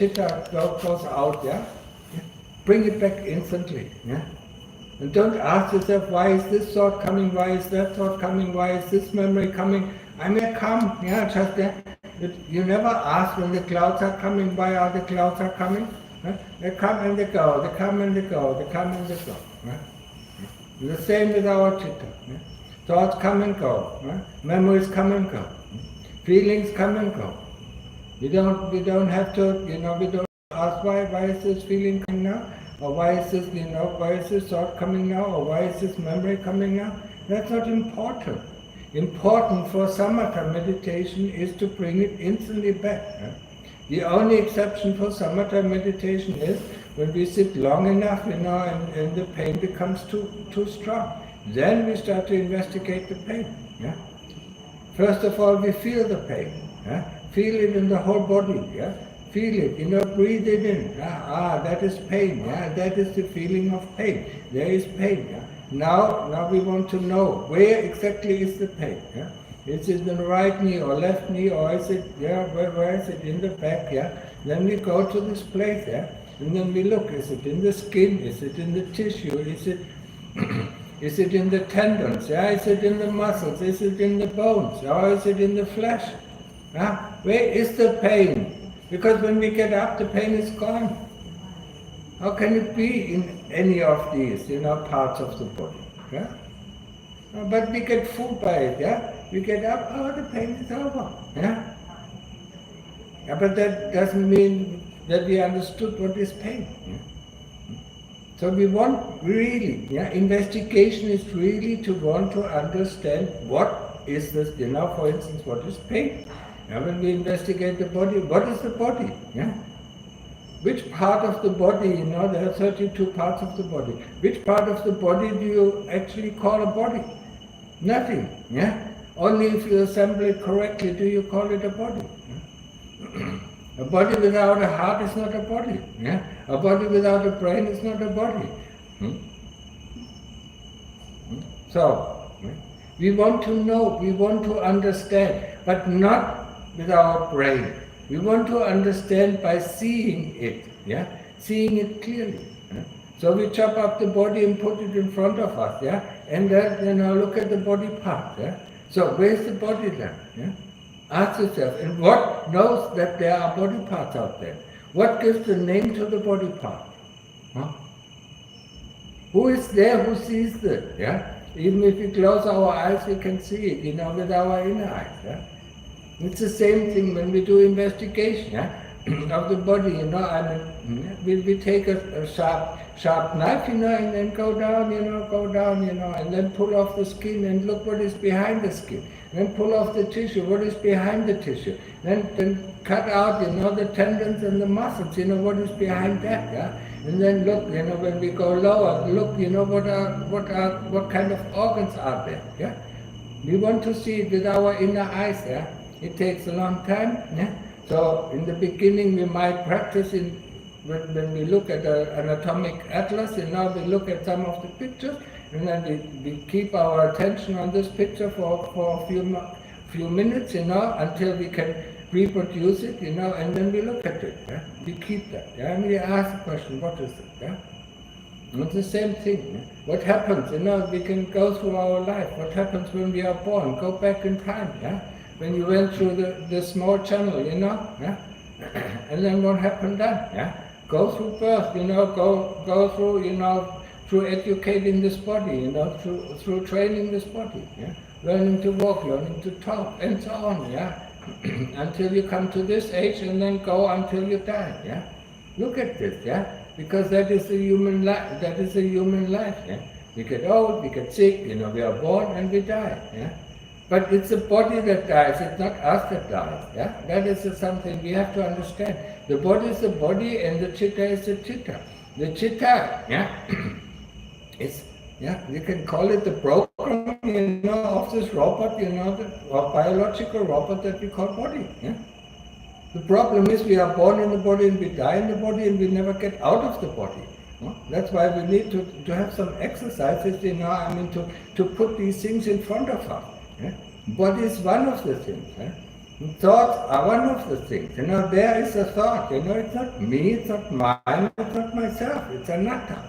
chitta goes out, yeah? Bring it back instantly, yeah? And don't ask yourself, why is this thought coming, why is that thought coming, why is this memory coming? I may come, yeah, just that. You never ask when the clouds are coming, why are the clouds are coming? Huh? They come and they go, they come and they go, they come and they go. Huh? The same with our chitta. Yeah? Thoughts come and go, huh? Memories come and go, feelings come and go. We don't have to, we don't ask why is this feeling coming now, or why is this, why is this thought coming now, or why is this memory coming now. That's not important. Important for samatha meditation is to bring it instantly back. Huh? The only exception for samatha meditation is when we sit long enough, and the pain becomes too strong. Then we start to investigate the pain. Yeah? First of all, we feel the pain. Yeah? Feel it in the whole body. Yeah? Feel it, breathe it in. That is pain. Yeah? That is the feeling of pain. There is pain. Yeah? Now we want to know where exactly is the pain. Yeah? Is it in the right knee or left knee, or is it, where is it in the back? Yeah? Then we go to this place. Yeah? And then we look, is it in the skin? Is it in the tissue? Is it is it in the tendons? Yeah? Is it in the muscles? Is it in the bones? Or is it in the flesh? Yeah? Where is the pain? Because when we get up, the pain is gone. How can it be in any of these, parts of the body? Yeah? But we get fooled by it. Yeah? We get up, the pain is over. Yeah? But that doesn't mean that we understood what is pain. Yeah? So we want really, investigation is really to want to understand what is this, for instance, what is pain? When we investigate the body, what is the body? Yeah? Which part of the body, there are 32 parts of the body. Which part of the body do you actually call a body? Nothing. Yeah? Only if you assemble it correctly do you call it a body. Yeah? A body without a heart is not a body. Yeah? A body without a brain is not a body. So, we want to know, we want to understand, but not with our brain. We want to understand by seeing it, seeing it clearly. So we chop up the body and put it in front of us, and then look at the body part. So where's the body then? Ask yourself, and what knows that there are body parts out there? What gives the name to the body part? Who is there who sees this? Even if we close our eyes, we can see it, with our inner eyes. It's the same thing when we do investigation of the body. We take a sharp knife, and then go down, and then pull off the skin and look what is behind the skin. Then pull off the tissue, what is behind the tissue. Then cut out, the tendons and the muscles, what is behind that. And then look, when we go lower, look, what kind of organs are there. We want to see it with our inner eyes. It takes a long time. So in the beginning we might practice when we look at the anatomic atlas, we look at some of the pictures, and then we keep our attention on this picture for a few minutes, until we can reproduce it, and then we look at it. We keep that. And we ask the question, what is it? It's the same thing. What happens? We can go through our life. What happens when we are born? Go back in time. When you went through the small channel, and then what happened then? Go through birth, go through, through educating this body, through training this body, learning to walk, learning to talk, and so on, until you come to this age, and then go until you die, Look at this, because that is the human life. That is the human life. We get old, we get sick, we are born and we die. But it's the body that dies, it's not us that dies. That is something we have to understand. The body is the body and the chitta is the chitta. The chitta, is, you can call it the program, of this robot, the biological robot that we call body. The problem is we are born in the body and we die in the body and we never get out of the body. That's why we need to have some exercises, to put these things in front of us. Body is one of the things. Thoughts are one of the things. There is a thought. It's not me, it's not mine, it's not myself. It's anatta.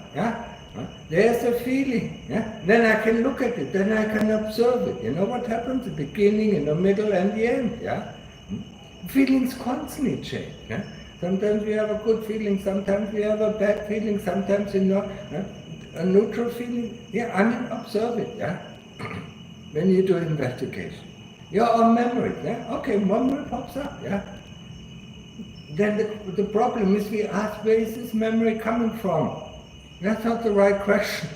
There's a feeling. Then I can look at it. Then I can observe it. What happens? The beginning, in the middle, and the end. Feelings constantly change. Sometimes we have a good feeling. Sometimes we have a bad feeling. Sometimes a neutral feeling. Observe it. When you do investigation. Or memory. Okay, memory pops up. Then the problem is we ask, where is this memory coming from? That's not the right question.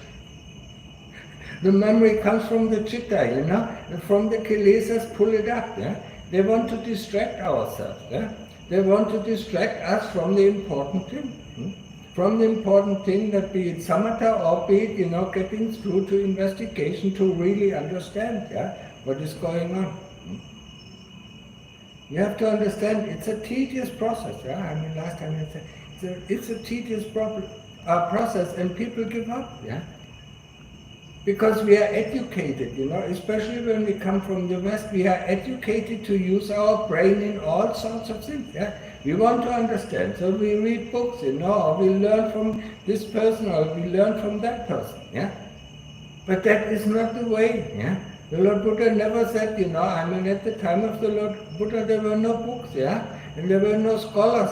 The memory comes from the chitta, and from the kilesas pull it up. They want to distract ourselves. They want to distract us from the important thing. From the important thing, that be it samatha or be it, getting through to investigation to really understand what is going on. You have to understand it's a tedious process. Last time I said it's a tedious process, and people give up. Because we are educated, especially when we come from the West, we are educated to use our brain in all sorts of things. We want to understand, so we read books, or we learn from this person, or we learn from that person. But that is not the way. The Lord Buddha never said, at the time of the Lord Buddha there were no books, and there were no scholars,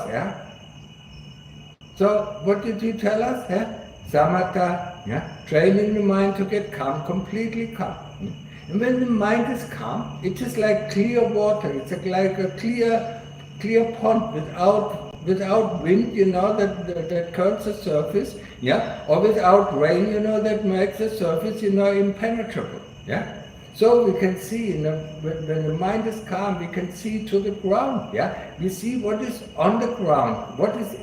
So what did he tell us? Samatha, training the mind to get calm, completely calm. And when the mind is calm, it is like clear water. It's like a clear pond without wind, that curls the surface, or without rain, that makes the surface, impenetrable. So we can see, when the mind is calm, we can see to the ground. We see what is on the ground, what is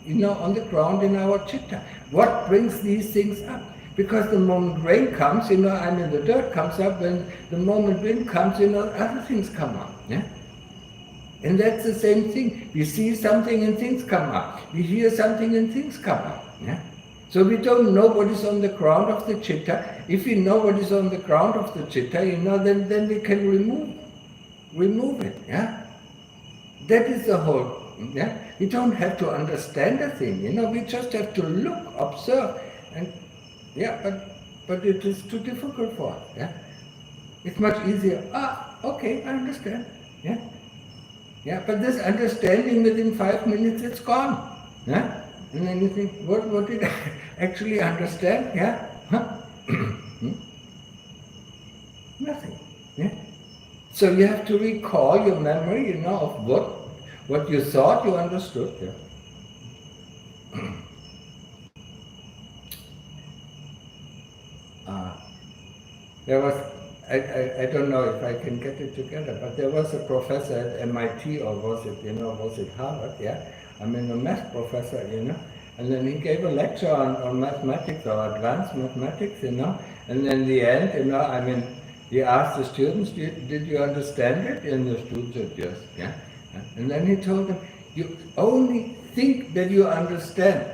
on the ground in our chitta. What brings these things up? Because the moment rain comes, the dirt comes up. When the moment wind comes, other things come up. And that's the same thing. We see something and things come up. We hear something and things come up. So we don't know what is on the ground of the chitta. If we know what is on the ground of the chitta, then we can remove it. That is the whole. We don't have to understand a thing. We just have to look, observe, and but it is too difficult for us. It's much easier. Okay, I understand. But this understanding within 5 minutes, it's gone. And then you think, what did I actually understand? Nothing. So you have to recall your memory, of what you thought you understood. There was, I don't know if I can get it together, but there was a professor at MIT, or was it Harvard? A math professor, and then he gave a lecture on mathematics, or advanced mathematics, and then in the end, he asked the students, did you understand it? And the students said yes, And then he told them, you only think that you understand,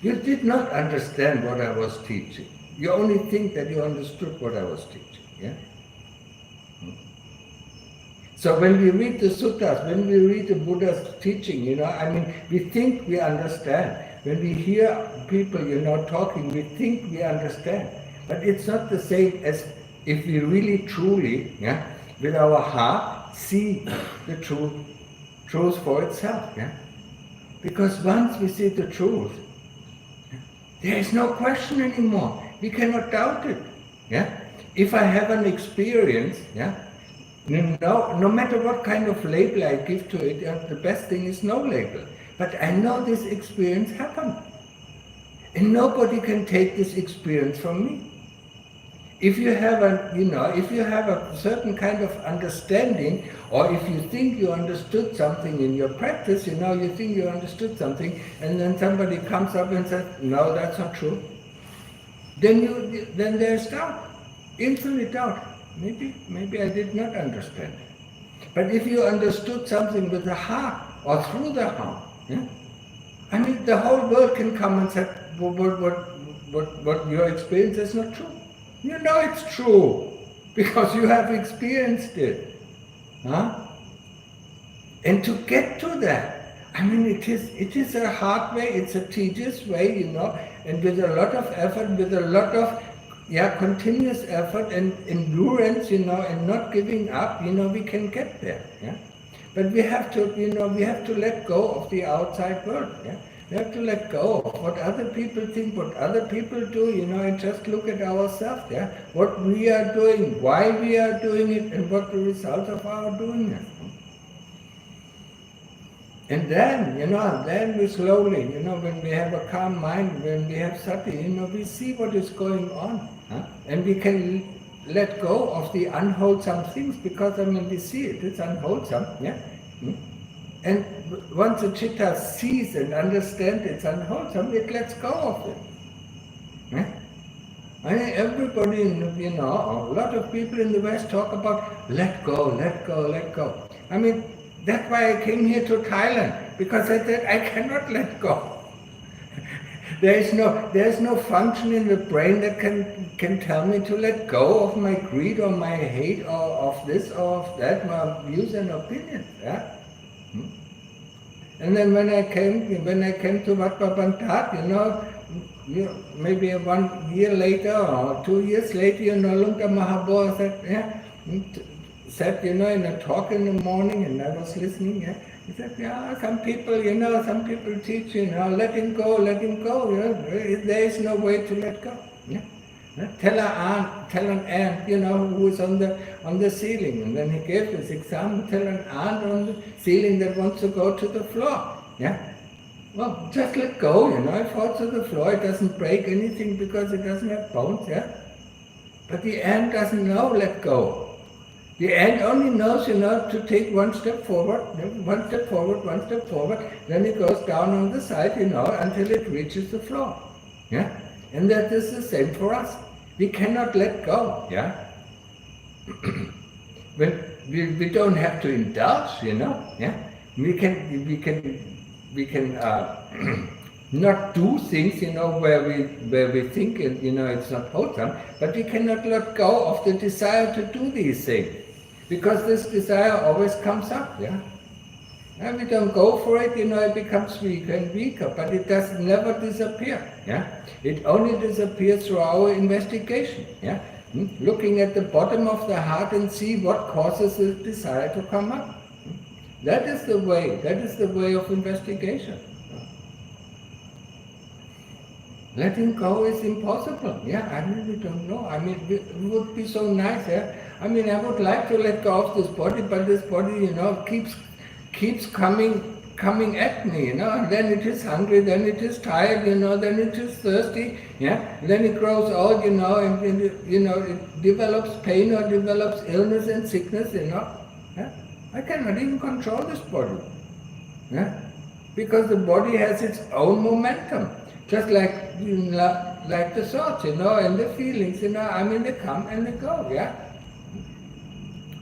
You did not understand what I was teaching. You only think that you understood what I was teaching, So when we read the suttas, when we read the Buddha's teaching, we think we understand. When we hear people, talking, we think we understand. But it's not the same as if we really truly, with our heart, see the truth for itself. Because once we see the truth, there is no question anymore. We cannot doubt it. If I have an experience, no matter what kind of label I give to it, the best thing is no label. But I know this experience happened. And nobody can take this experience from me. If you have a certain kind of understanding, or if you think you understood something in your practice, you think you understood something, and then somebody comes up and says, no, that's not true. Then there's doubt, infinite doubt. Maybe I did not understand. But if you understood something with the heart, or through the heart, the whole world can come and say, what your experience is not true. You know it's true, because you have experienced it. And to get to that, I mean, it is a hard way, it's a tedious way, and with a lot of effort, with a lot of continuous effort and endurance, and not giving up, we can get there. Yeah? But we have to, we have to let go of the outside world. Yeah? We have to let go of what other people think, what other people do, and just look at ourselves. Yeah? What we are doing, why we are doing it, and what the result of our doing it. And then, then we slowly, when we have a calm mind, when we have sati, we see what is going on. And we can let go of the unwholesome things because, we see it, it's unwholesome. Yeah? And once the chitta sees and understands it's unwholesome, it lets go of it. Yeah? I mean, everybody, a lot of people in the West talk about let go, let go, let go. I mean, that's why I came here to Thailand, because I said I cannot let go. There is no function in the brain that can tell me to let go of my greed or my hate or of this or of that, my views and opinions. Yeah? And then when I came to Wat Papantat, maybe 1 year later or 2 years later, Lungta Mahabodha said, in a talk in the morning, and I was listening. Yeah? He said, some people teach, letting go. There is no way to let go. Yeah? Tell an ant, who is on the ceiling, and then he gave this example. Tell an ant on the ceiling that wants to go to the floor. Yeah? Well, just let go. It falls to the floor. It doesn't break anything because it doesn't have bones. Yeah? But the ant doesn't know let go. The ant only knows, to take one step forward, then it goes down on the side, until it reaches the floor. Yeah? And that is the same for us. We cannot let go. Yeah? When we don't have to indulge, Yeah? We can not do things, where we think, it's not wholesome, but we cannot let go of the desire to do these things. Because this desire always comes up, yeah? And we don't go for it, it becomes weaker and weaker, but it does never disappear, yeah? It only disappears through our investigation, yeah? Looking at the bottom of the heart and see what causes the desire to come up. That is the way of investigation. Letting go is impossible, yeah? I really don't know. It would be so nice, yeah? I would like to let go of this body, but this body, keeps coming at me, and then it is hungry, then it is tired, then it is thirsty, yeah, then it grows old, and it develops pain or develops illness and sickness, yeah. I cannot even control this body, yeah, because the body has its own momentum, just like the thoughts, and the feelings, they come and they go, yeah.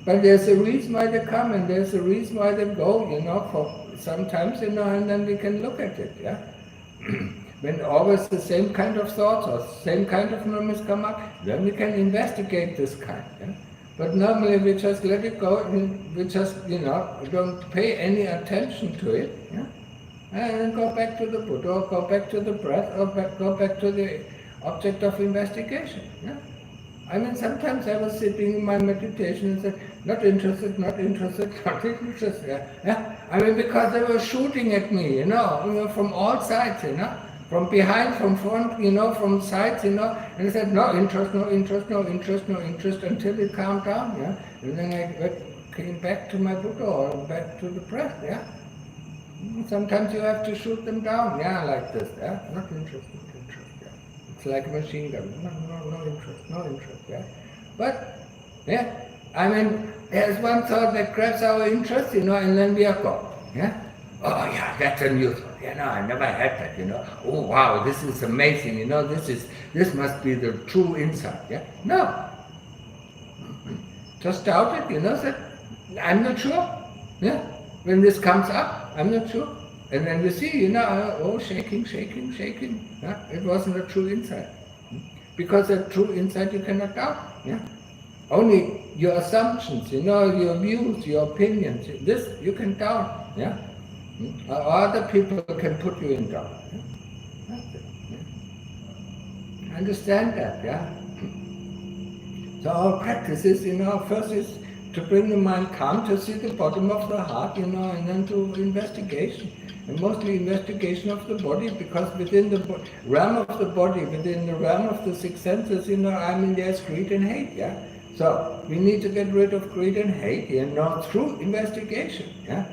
But there's a reason why they come and there's a reason why they go, for sometimes, and then we can look at it, yeah. When always the same kind of thoughts or same kind of memories come up, then we can investigate this kind, yeah. But normally we just let it go, and we just, don't pay any attention to it, yeah. And then go back to the Buddha, or go back to the breath, or go back to the object of investigation, yeah. Sometimes I was sitting in my meditation and said, not interested, yeah. Because they were shooting at me, from all sides, from behind, from front, from sides, and I said, no interest, until it calmed down, yeah. And then I came back to my Buddha, or back to the breath, yeah. Sometimes you have to shoot them down, yeah, like this, yeah. Not interested. It's like a machine gun. No interest, yeah. But, yeah, there's one thought that grabs our interest, and then we are gone, yeah. Oh, yeah, that's a new thought, I never had that, Oh, wow, this is amazing, this must be the true insight, yeah. No. Just doubt it, said, I'm not sure, yeah. When this comes up, I'm not sure. And then you see, shaking. Yeah? It wasn't a true insight. Because a true insight you cannot doubt. Yeah? only your assumptions, your views, your opinions. This you can doubt, yeah. Other people can put you in doubt. Yeah? That's it, yeah? Understand that, yeah. So our practice is, first is to bring the mind calm, to see the bottom of the heart, and then to investigation. And mostly investigation of the body, because within the realm of the body, within the realm of the six senses, there's greed and hate, yeah? So we need to get rid of greed and hate, through investigation, yeah?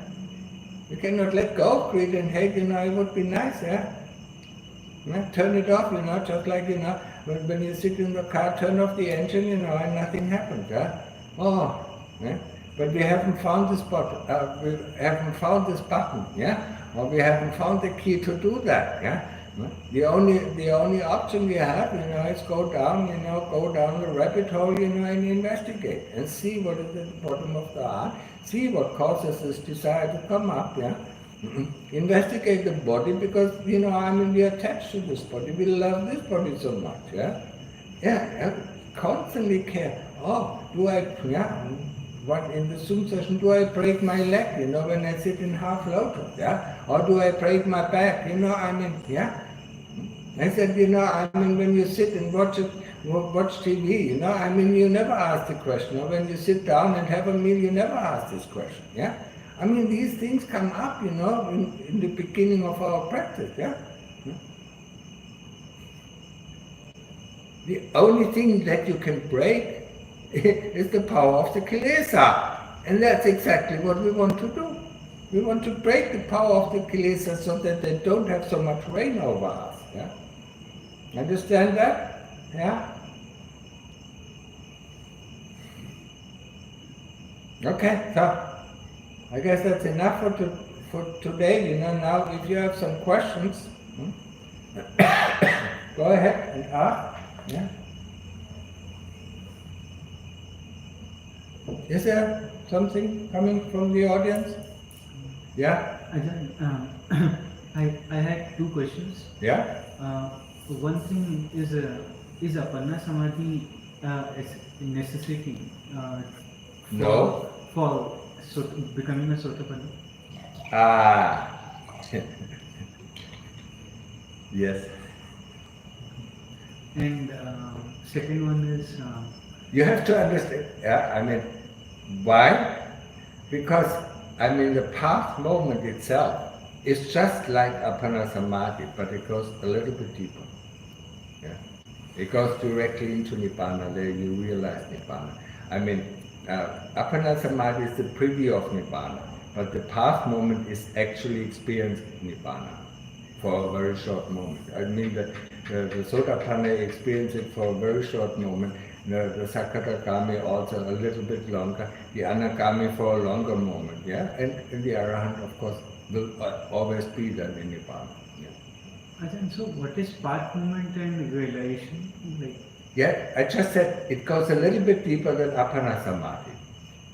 We cannot let go of greed and hate, it would be nice, yeah? Turn it off, just like, when you sit in the car, turn off the engine, and nothing happens, yeah? Yeah? But we haven't found this button, yeah? Or we haven't found the key to do that, yeah? The only option we have, is go down the rabbit hole, and investigate and see what is at the bottom of the heart, see what causes this desire to come up, yeah? Investigate the body, because, we are attached to this body, we love this body so much, yeah? Yeah, constantly care. Do I, in the Zoom session, do I break my leg, when I sit in half lotus, yeah? Or do I break my back, yeah? I said, when you sit and watch TV, you never ask the question. Or when you sit down and have a meal, you never ask this question, yeah? These things come up, in the beginning of our practice, yeah? The only thing that you can break is the power of the kilesa. And that's exactly what we want to do. We want to break the power of the kilesa so that they don't have so much reign over us. Yeah? Understand that? Yeah? Okay, so I guess that's enough for today. Now if you have some questions, go ahead and ask. Yeah? Is there something coming from the audience? Yeah? I had two questions. Yeah? One thing is Aparna Samadhi a necessity No. for becoming a Sotapanna? Yes. And second one is... You have to understand, why? Because, the path moment itself is just like Appana Samadhi, but it goes a little bit deeper. Yeah? It goes directly into Nibbana, there you realize Nibbana. Appana Samadhi is the preview of Nibbana, but the path moment is actually experienced Nibbana for a very short moment. The Sotapanna experience it for a very short moment, the Sakadagami also a little bit longer, the Anagami for a longer moment, yeah? And the Arahant, of course, will always be then in Nibbana. Yeah. Ajahn, so what is path moment and realization? Yeah, I just said it goes a little bit deeper than Appana Samadhi.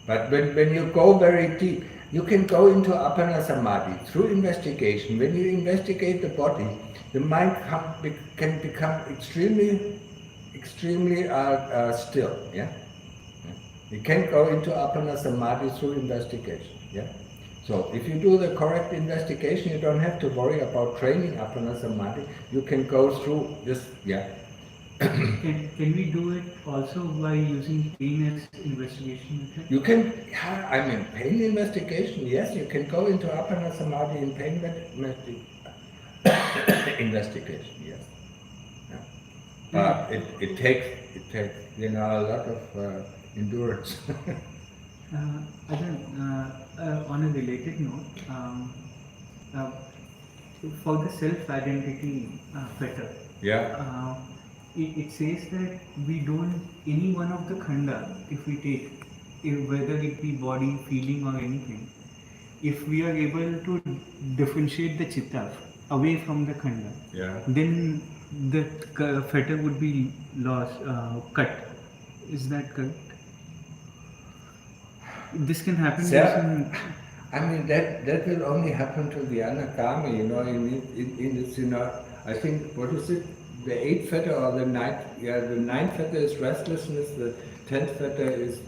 But when you go very deep, you can go into Appana Samadhi through investigation. When you investigate the body, the mind can become extremely still. Yeah? You can go into Appana Samadhi through investigation. Yeah? So if you do the correct investigation, you don't have to worry about training Appana Samadhi. You can go through this. Yeah. Can we do it also by using pain as investigation? You can, pain investigation, yes, you can go into Appana Samadhi in pain investigation, yes. Yeah. But it takes a lot of endurance. Ajahn, on a related note, for the self-identity fetter, Yeah. It says that we don't, any one of the khanda, if we take, whether it be body, feeling or anything, if we are able to differentiate the chitta away from the khanda, Yeah. then the fetter would be lost, cut. Is that correct? This can happen. That will only happen to the Anagami, in this, I think, what is it? the 8th fetter or the 9th fetter is restlessness, the 10th fetter is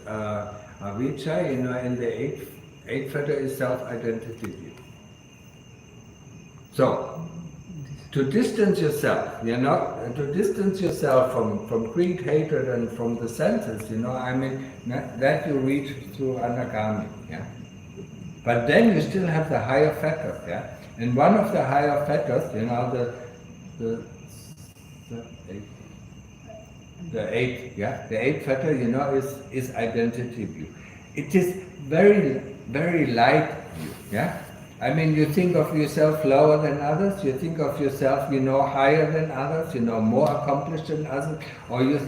avijja, and the 8th fetter is self-identity. So, to distance yourself, to distance yourself from greed, hatred, and from the senses, that you reach through anagami, yeah. But then you still have the higher fetters, yeah. And one of the higher fetters, the eighth fetter, is identity view. It is very, very light view, yeah. I mean, you think of yourself lower than others, you think of yourself, higher than others, more accomplished than others, or you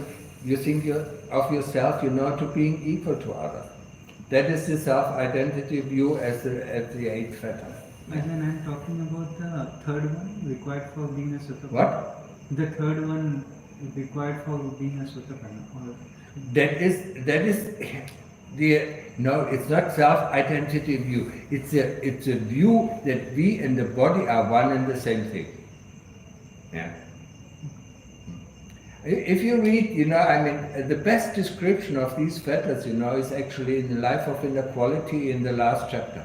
think of yourself, to being equal to others. That is the self-identity view as the eighth fetter. And then I'm talking about the third one required for being a Sutta. What? The third one required for being a Sutta. That is no, it's not self-identity view. It's a view that we and the body are one and the same thing. Yeah. If you read, the best description of these fetters, is actually in the Life of Inequality in the last chapter.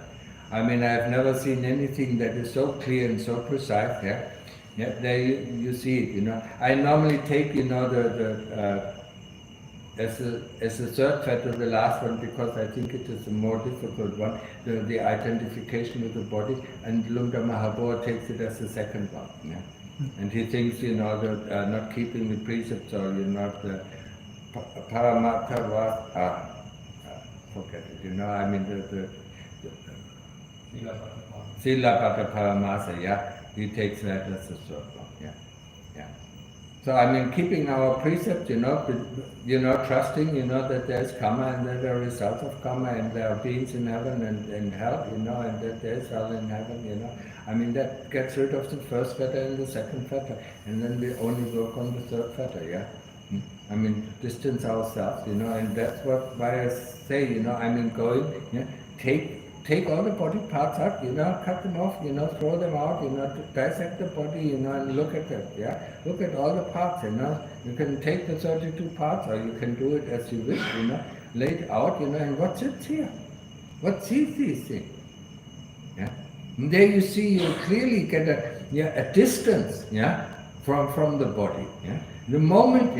I mean, I've never seen anything that is so clear and so precise. Yeah. Yeah. There you see it. I normally take, as a third fetter, the last one, because I think it is a more difficult one, the identification with the body, and Lumda Mahabodha takes it as the second one. Yeah? And he thinks, that not keeping the precepts or not the Paramatha was, forget it, the Silapata Paramasa, yeah, he takes that as the third one. Yeah. Yeah. So keeping our precepts, trusting, that there is karma and that there are results of karma and there are beings in heaven and hell, and that there is hell in heaven, that gets rid of the first fetter and the second fetter, and then we only work on the third fetter, yeah. Distance ourselves, and that's why I say, going, yeah, take all the body parts out, cut them off, throw them out, dissect the body, and look at them, yeah. Look at all the parts, You can take the 32 parts, or you can do it as you wish, lay it out, and what sits here? What sees these things? Yeah. And there you see, you clearly get a distance, yeah, from the body, yeah. The moment,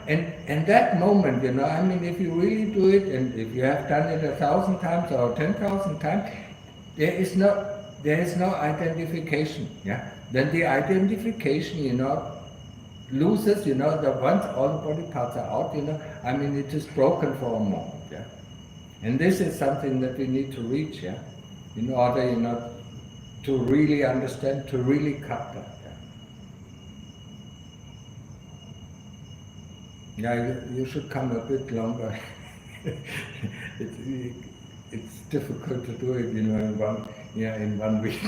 and that moment, if you really do it, and if you have done it 1,000 times or 10,000 times, there is no identification, yeah. Then the identification, loses, that once all the body parts are out, it is broken for a moment, yeah. And this is something that we need to reach, yeah, in order, to really understand, to really cut that. Yeah, you should come a bit longer. It's difficult to do it, in one week.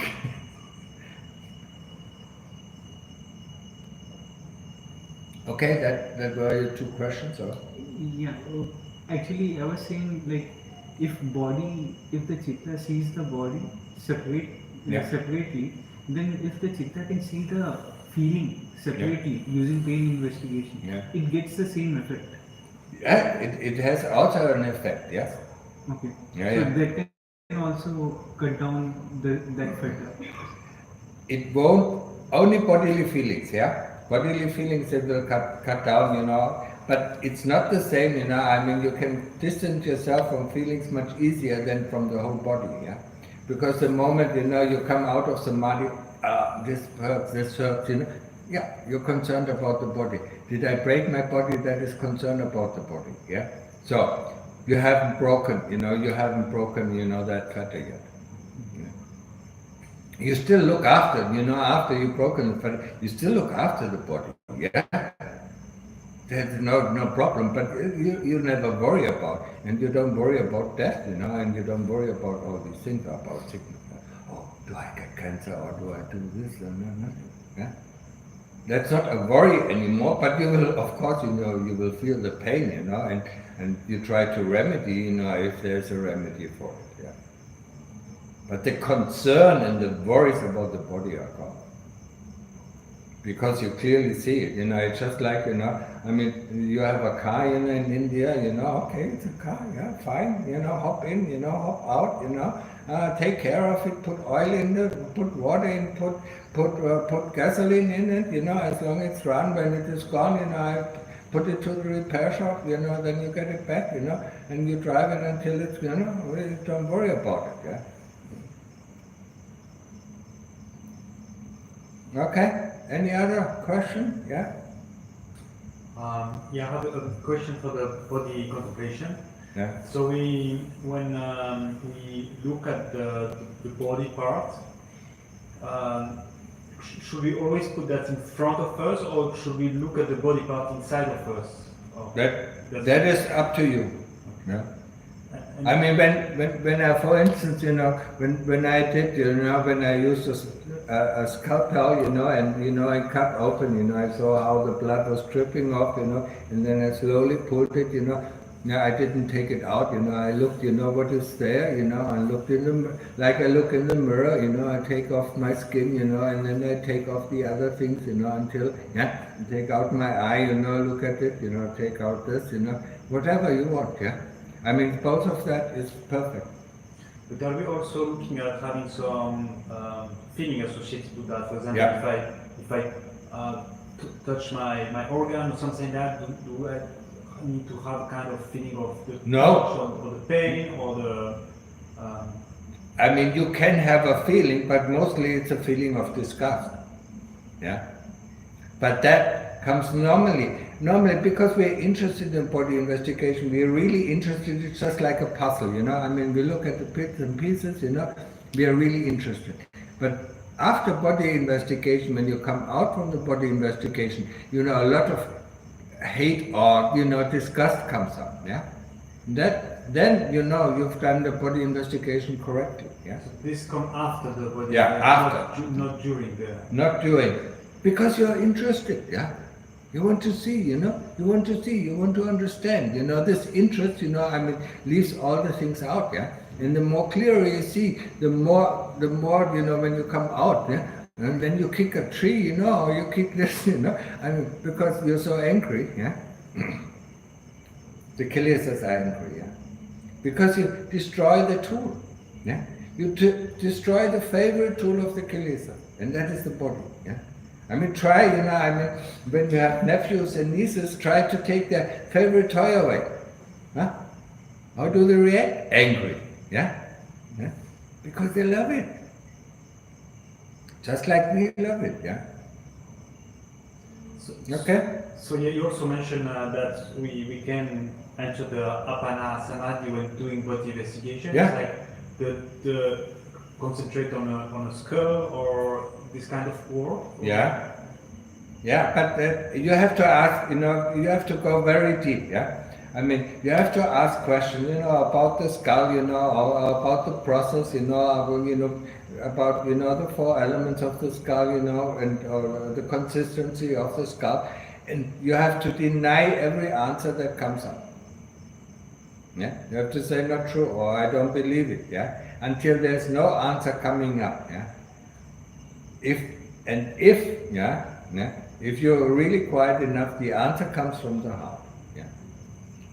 Okay, that were your two questions, or? Yeah, actually, I was saying, if the chitta sees the body separately, then if the chitta can see the feeling separately, using pain investigation, it gets the same effect. Yeah, it has also an effect, yes. Okay. Yeah, so that can also cut down that fetter. It won't, only bodily feelings, yeah. Bodily feelings it will cut down, but it's not the same, you can distance yourself from feelings much easier than from the whole body, yeah. Because the moment, you come out of samadhi, this hurts, yeah, you're concerned about the body. Did I break my body? That is concern about the body, yeah? So, you haven't broken, that fetter yet. Yeah. You still look after, after you've broken the fetter, you still look after the body, yeah? There's no problem, but you never worry about, and you don't worry about death, and you don't worry about all these things, about sickness. Oh, do I get cancer, or do I do this, or nothing, yeah? That's not a worry anymore, but you will, of course, you will feel the pain, and you try to remedy, if there's a remedy for it, yeah. But the concern and the worries about the body are gone. because you clearly see it, it's just like, I mean, you have a car, in India, okay, it's a car, yeah, fine, hop in, hop out, take care of it, put oil in it, put water in, put gasoline in it, as long as it's run, when it is gone, I put it to the repair shop, then you get it back, and you drive it until it's, really don't worry about it, yeah. Okay. Any other question? Yeah? Yeah, I have a question for the body contemplation. Yeah. So when we look at the body part, should we always put that in front of us, or should we look at the body part inside of us? That is up to you. Yeah. I mean, when I, for instance, when I did, when I used a scalpel, and I cut open, I saw how the blood was dripping off, and then I slowly pulled it, I didn't take it out, I looked, what is there, I looked like I look in the mirror, I take off my skin, and then I take off the other things, until, take out my eye, look at it, take out this, whatever you want, yeah. I mean, both of that is perfect. But are we also looking at having some feeling associated to that? For example, Yeah. if I touch my organ or something like that, do I need to have a kind of feeling of the touch or the pain or the... I mean, you can have a feeling, but mostly it's a feeling of disgust. Yeah. But that comes normally because we're interested in body investigation, we're really interested, it's just like a puzzle, I mean, we look at the bits and pieces, we are really interested. But after body investigation, when you come out from the body investigation, a lot of hate or, disgust comes up, yeah? Then, you've done the body investigation correctly, yeah? So this comes after the body after. Not during the... Not during. Because you're interested, yeah? You want to see, you want to understand, this interest, I mean, leaves all the things out, yeah? And the more clearly you see, the more, when you come out, yeah? And then you kick a tree, or you kick this, I mean, because you're so angry, yeah? The kilesas are angry, yeah? Because you destroy the tool, yeah? You destroy the favorite tool of the kilesa, and that is the body, yeah? I mean, try, when you have nephews and nieces, try to take their favorite toy away. Huh? How do they react? Angry. Yeah? Because they love it. Just like we love it, yeah? Okay? So you also mentioned that we can enter the apana samadhi when doing body investigation. Yeah. It's like the concentrate on a skull or this kind of work? Yeah. Yeah, but you have to ask, you have to go very deep, yeah? I mean, you have to ask questions, about the skull, about the process, about, the four elements of the skull, and the consistency of the skull. And you have to deny every answer that comes up. Yeah? You have to say not true, or I don't believe it, yeah? Until there's no answer coming up, yeah? If you're really quiet enough, the answer comes from the heart. Yeah?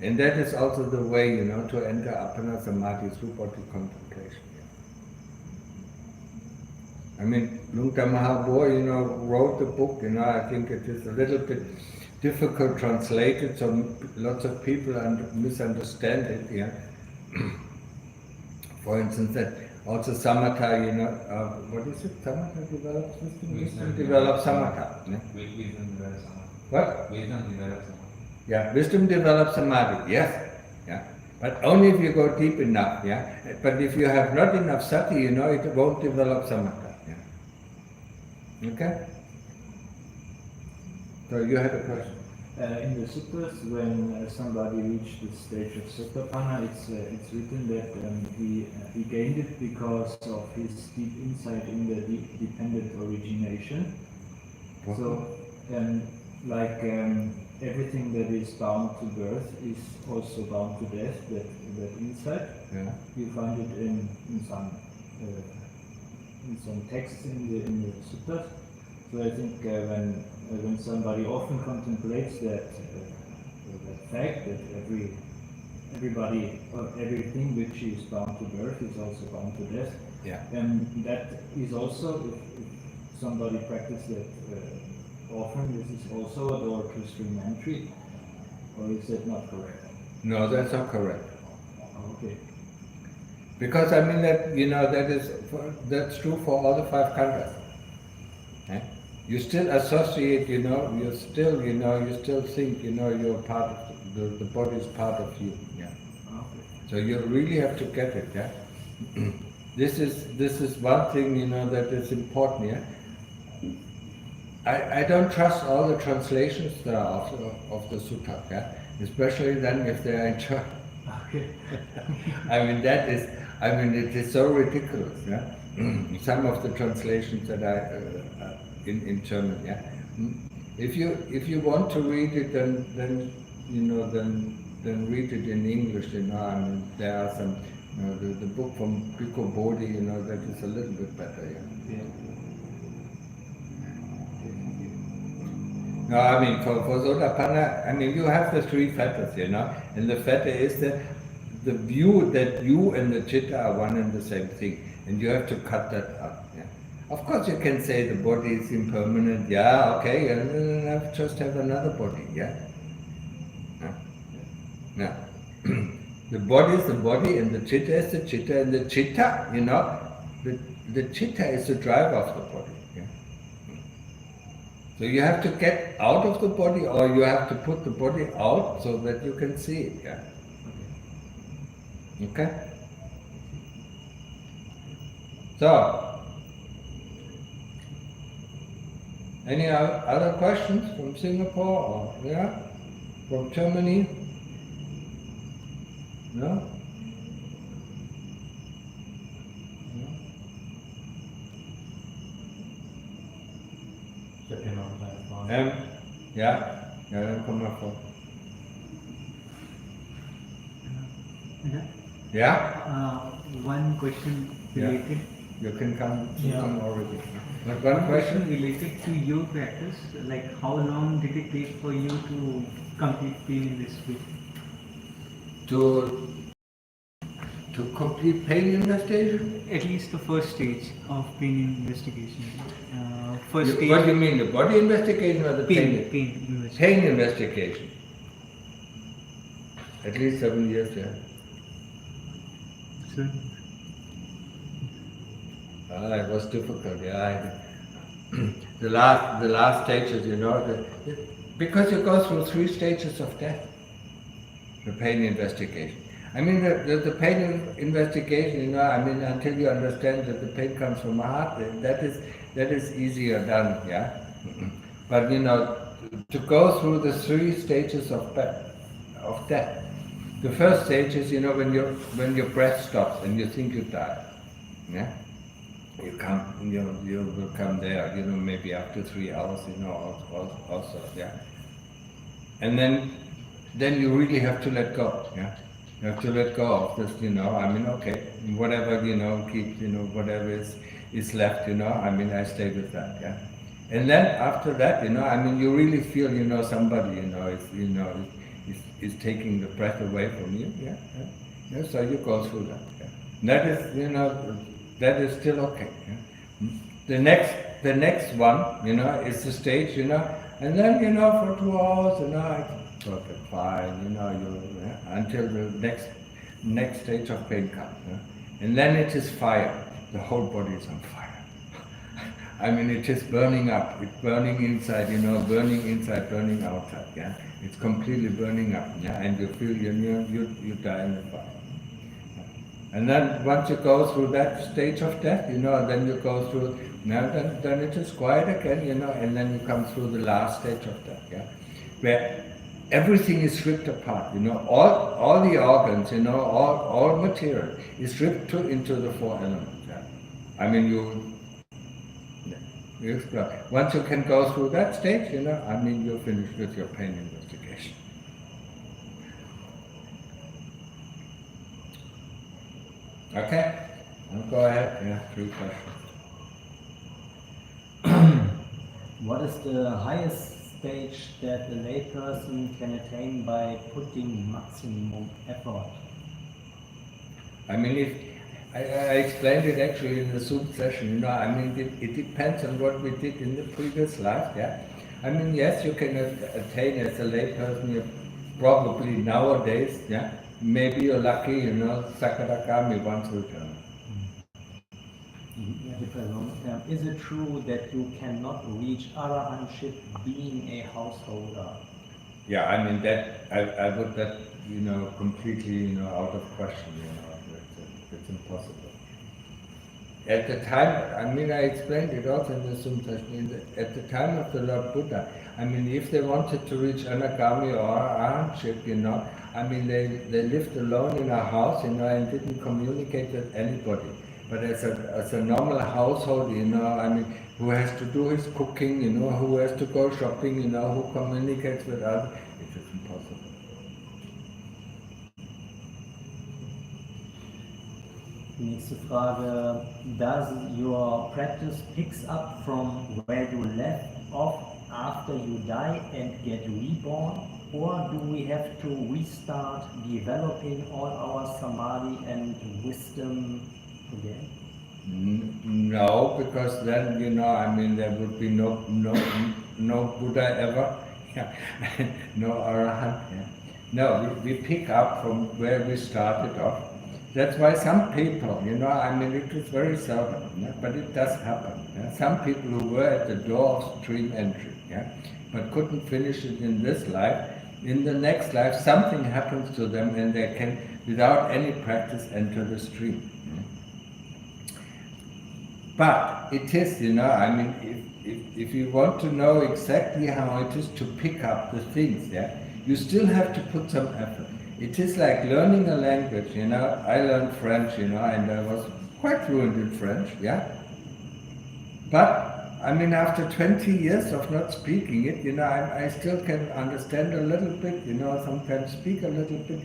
And that is also the way, to enter apana samadhi through body contemplation. Yeah? I mean, Lungta Mahabor, wrote the book, I think it is a little bit difficult translated, so lots of people misunderstand it, yeah. For instance, that also samatha, what is it? Samatha develops wisdom? Wisdom develops samatha. Yeah? Wisdom develops samadhi. What? Wisdom develops samadhi. Yeah, wisdom develops samadhi, yes. Yeah. But only if you go deep enough, yeah. But if you have not enough sati, it won't develop samatha. Yeah. Okay? So you had a question. In the sutras, when somebody reached the stage of Sotapanna, it's written that he gained it because of his deep insight in the dependent origination. So, everything that is bound to birth is also bound to death. That insight, Yeah. you find it in some texts in the sutras. So I think when somebody often contemplates that fact that everybody or everything which is bound to birth is also bound to death, Yeah. and that is also if somebody practices that often, this is also a door to stream entry, or is that not correct? No, that's not correct. Okay. Because I mean that that's true for all the 5 khandhas. Eh? You still associate, you still think, you're part of the body is part of you. Yeah. Okay. So you really have to get it. Yeah. This is one thing, that is important. Yeah. I don't trust all the translations there are of the sutta. Yeah. Especially then if they are in German. Okay. It is so ridiculous. Yeah. Some of the translations that in German. Yeah. If you want to read it, then read it in English. There are some. The book from Pico Bodhi. That is a little bit better. Yeah. Yeah. No, for Sotapanna, you have the 3 fetters, and the fetter is the view that you and the citta are one and the same thing, and you have to cut that out. Yeah. Of course, you can say the body is impermanent. Yeah, okay, and then I just have another body. Yeah. Yeah. The body is the body, and the citta is the citta, and the citta, the citta is the driver of the body. Yeah. So you have to get out of the body, or you have to put the body out so that you can see it. Yeah. Okay? So, any other questions from Singapore or from Germany? No? Second on that. Dann komm mal vor. Yeah. Yeah? One question related. You can come already. But One one question? related to your practice, like how long did it take for you to complete pain investigation? To complete pain investigation? At least the first stage of pain investigation. First What stage. do you mean, the body investigation or the pain? Pain investigation. Pain investigation. At least 7 years, yeah. So, It was difficult, yeah. The last stages, because you go through 3 stages of death, the pain investigation. The pain investigation, until you understand that the pain comes from the heart, that is easier done, yeah. But to go through the 3 stages of death. The first stage is, when your breath stops and you think you die, yeah. You will come there, maybe after 3 hours, also, yeah. And then you really have to let go, yeah. You have to let go of this, okay, whatever, keep, whatever is left, I stay with that, yeah. And then after that, you really feel, somebody, is taking the breath away from you, yeah. So you go through that, yeah. That is, that is still okay, yeah. The next one, is the stage, and then, for 2 hours, it's perfect, fine, until the next stage of pain comes, and then it is fire. The whole body is on fire. It is burning up. It's burning inside, burning inside, burning outside. Yeah, it's completely burning up. Yeah, and you feel you die in the fire. And then once you go through that stage of death, then you go through. Then it is quiet again, and then you come through the last stage of death. Yeah, where everything is ripped apart. All the organs, all material is ripped into the 4 elements. Yeah. You explore. Once you can go through that stage, you're finished with your pain investigation. Okay? I'll go ahead. Yeah, 3 questions. What is the highest stage that a layperson can attain by putting maximum effort? I mean, if I explained it actually in the Zoom session, I mean, it depends on what we did in the previous life, yeah. I mean, yes, you can attain as a layperson, probably nowadays, yeah. Maybe you're lucky, Sakarakami once returned. Is it true that you cannot reach arahantship being a householder? Yeah, I mean that I would that completely out of question. It's impossible. At the time, I mean, I explained it also in the Zoom session. At the time of the Lord Buddha, I mean, if they wanted to reach anagami or arahantship, I mean, they lived alone in a house, and didn't communicate with anybody. But as a normal household, I mean, who has to do his cooking, who has to go shopping, who communicates with others, it is impossible. Nächste Frage. Does your practice picks up from where you left off after you die and get reborn? Or do we have to restart developing all our samadhi and wisdom again? No, because then, I mean, there would be no Buddha ever, no Arahant. Yeah. No, we pick up from where we started off. That's why some people, I mean, it is very seldom, but it does happen. Yeah? Some people who were at the door of stream entry, but couldn't finish it in this life, in the next life something happens to them and they can, without any practice, enter the stream. But it is, I mean, if you want to know exactly how it is to pick up the things, you still have to put some effort. It is like learning a language, I learned French, and I was quite fluent in French, But, I mean, after 20 years of not speaking it, I still can understand a little bit, sometimes speak a little bit,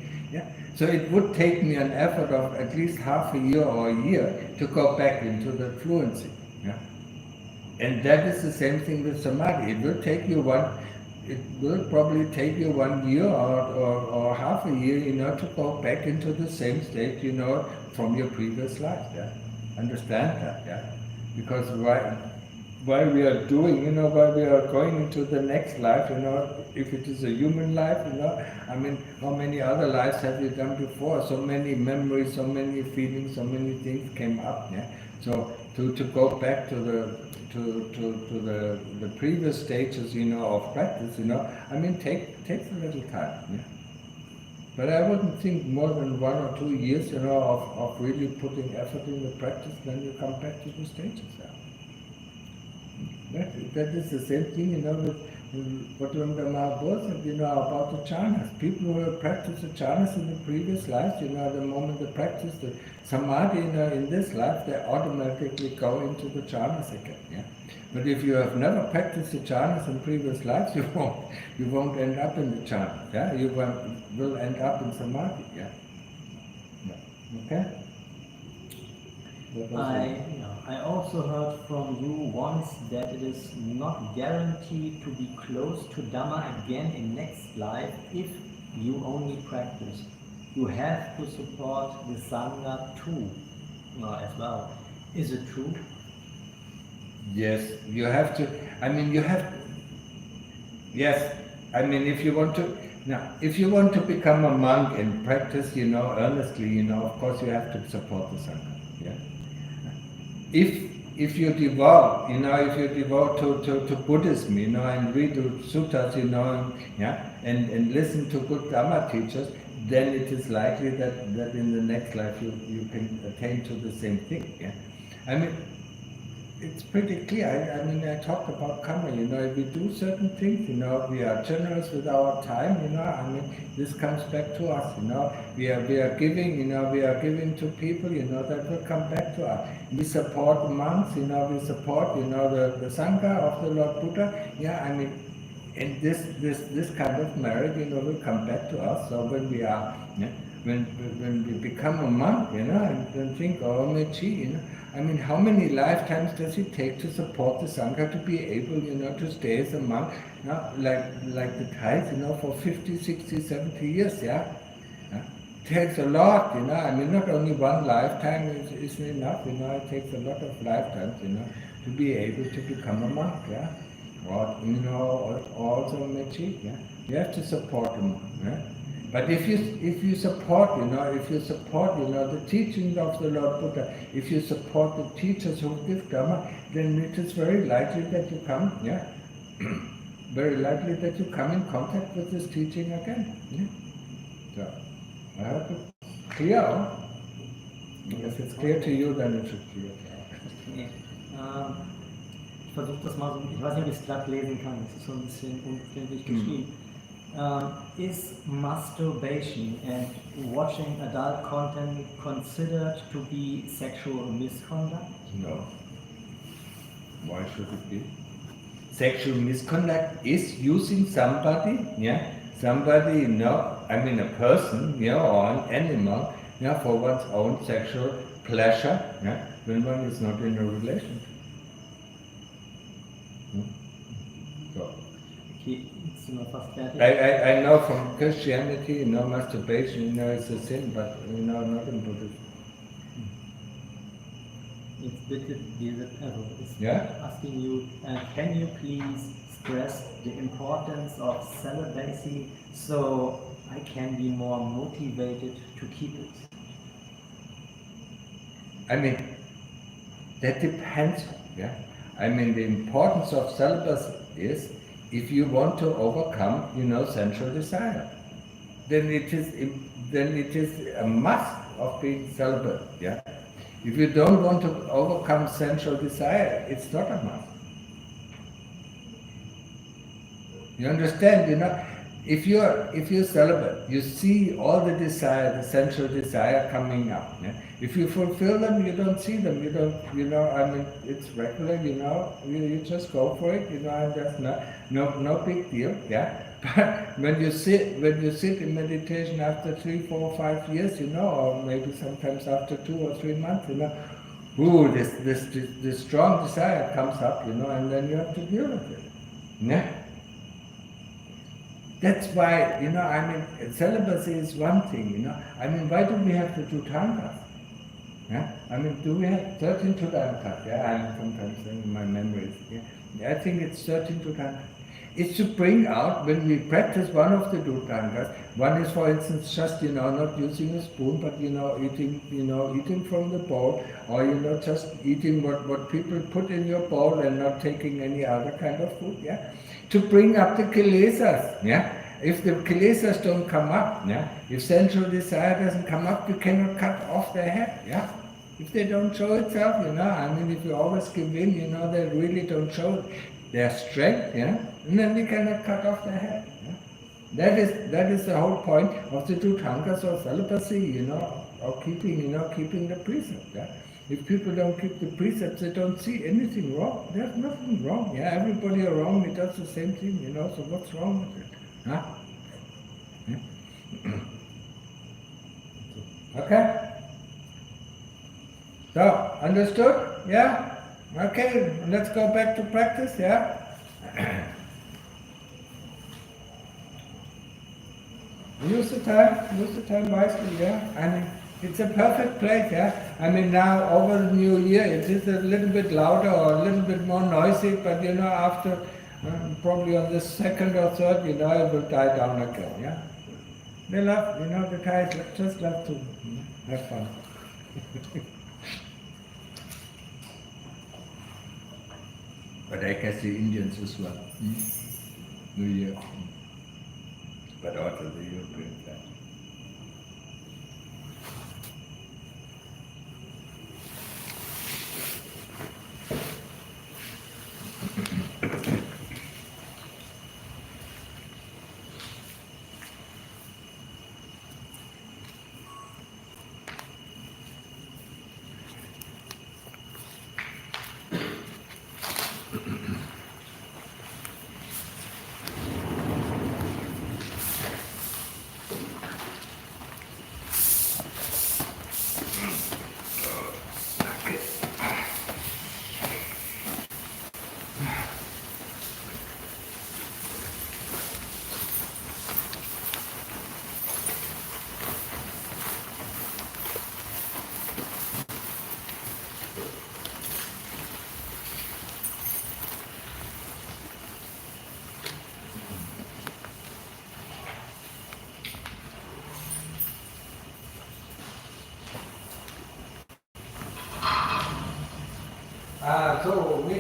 So it would take me an effort of at least half a year or a year to go back into the fluency, And that is the same thing with samadhi. It will probably take you 1 year or half a year, to go back into the same state, from your previous life, Understand that, Because while we are doing, while we are going into the next life, if it is a human life, I mean, how many other lives have you done before? So many memories, so many feelings, so many things came up, So to go back to the previous stages, of practice, I mean, takes a little time, But I wouldn't think more than 1 or 2 years, of really putting effort in the practice, then you come back to the stages, That is the same thing, with what the Mahabharata said, about the jhanas. People who have practiced the jhanas in the previous lives, the moment they practice the samadhi in this life, they automatically go into the jhanas again. But if you have never practiced the jhanas in previous lives, you won't end up in the jhanas. You will end up in samadhi. Okay. I also heard from you once that it is not guaranteed to be close to Dhamma again in next life if you only practice. You have to support the Sangha too, as well. Is it true? Yes, you have to. I mean, Yes, I mean, if you want to become a monk and practice, earnestly, of course, you have to support the Sangha. If you devote, to Buddhism, and read the suttas, and listen to good Dhamma teachers, then it is likely that in the next life you can attain to the same thing. I mean, it's pretty clear. I mean, I talked about karma. If we do certain things, we are generous with our time. I mean, this comes back to us. We are giving. We are giving to people. That will come back to us. We support the monks. We support. The Sangha of the Lord Buddha. I mean, and this kind of merit, will come back to us. So when we are when we become a monk, and then think, oh, Mechi, I mean, how many lifetimes does it take to support the Sangha to be able, to stay as a monk, like the Thais, for 50, 60, 70 years, yeah? It takes a lot, I mean, not only one lifetime is enough, it takes a lot of lifetimes, to be able to become a monk, yeah? Or, also Mechi, yeah? You have to support a monk, yeah? But if you support, the teachings of the Lord Buddha, if you support the teachers who give Dhamma, then it is very likely that you come, very likely that you come in contact with this teaching again. Yeah? So, I hope it's clear. If it's clear to you, then it should be clear. Okay. Ich versuche das mal so, ich weiß nicht, ob ich es glatt lesen kann, es ist so ein bisschen unverständlich geschrieben. Is masturbation and watching adult content considered to be sexual misconduct? No. Why should it be? Sexual misconduct is using somebody, somebody, I mean a person, or an animal, for one's own sexual pleasure, when one is not in a relationship. So. Okay, sind wir fast fertig. I know from Christianity, masturbation, is a sin, but not in Buddhism. Jetzt bitte diese Person is asking you, can you please stress the importance of celibacy so I can be more motivated to keep it? I mean, that depends, I mean, the importance of celibacy is if you want to overcome, sensual desire, then it is a must of being celibate, If you don't want to overcome sensual desire, it's not a must. You understand, if you're celibate, you see all the desire, the sensual desire coming up. If you fulfill them, you don't see them. You don't, I mean, it's regular. You just go for it. And there's no big deal. But when you sit in meditation after 3, 4, 5 years, or maybe sometimes after 2 or 3 months, this strong desire comes up, and then you have to deal with it. That's why, I mean, celibacy is one thing, I mean, why do we have to do tangas? I mean, do we have 13 tangas? I'm sometimes saying my memories. I think it's 13 tangas. It's to bring out, when we practice one of the tangas, one is, for instance, just, not using a spoon, but, eating from the bowl, or, just eating what people put in your bowl and not taking any other kind of food, to bring up the kilesas, If the kilesas don't come up, if sensual desire doesn't come up, you cannot cut off their head, If they don't show itself, I mean, if you always give in, they really don't show their strength, and then we cannot cut off their head. That is the whole point of the two tangas or celibacy, or keeping the precepts. If people don't keep the precepts, they don't see anything wrong. There's nothing wrong. Everybody around me does the same thing, so what's wrong with it? Okay? So, understood? Okay, let's go back to practice, Use the time wisely, I mean, it's a perfect place, I mean, now over the new year, it is a little bit louder or a little bit more noisy, but after probably on the second or third, it will die down again, They love, the Thais just love to have fun. But I guess the Indians as well. New Year. But also the Europeans.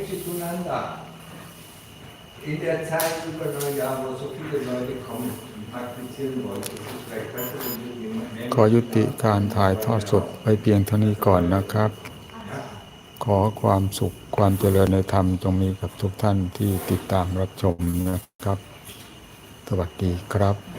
Chitunanda. In der Zeit über 9 Jahre, wo so viele Leute kommen und praktizieren wollen, das ist vielleicht besser, wenn wir jemanden ขอยุติการถ่ายทอดสดไปเพียงเท่านี้ก่อนนะครับ ขอความสุขความเจริญในธรรมจงมีกับทุกท่านที่ติดตามรับชมนะครับ สวัสดีครับ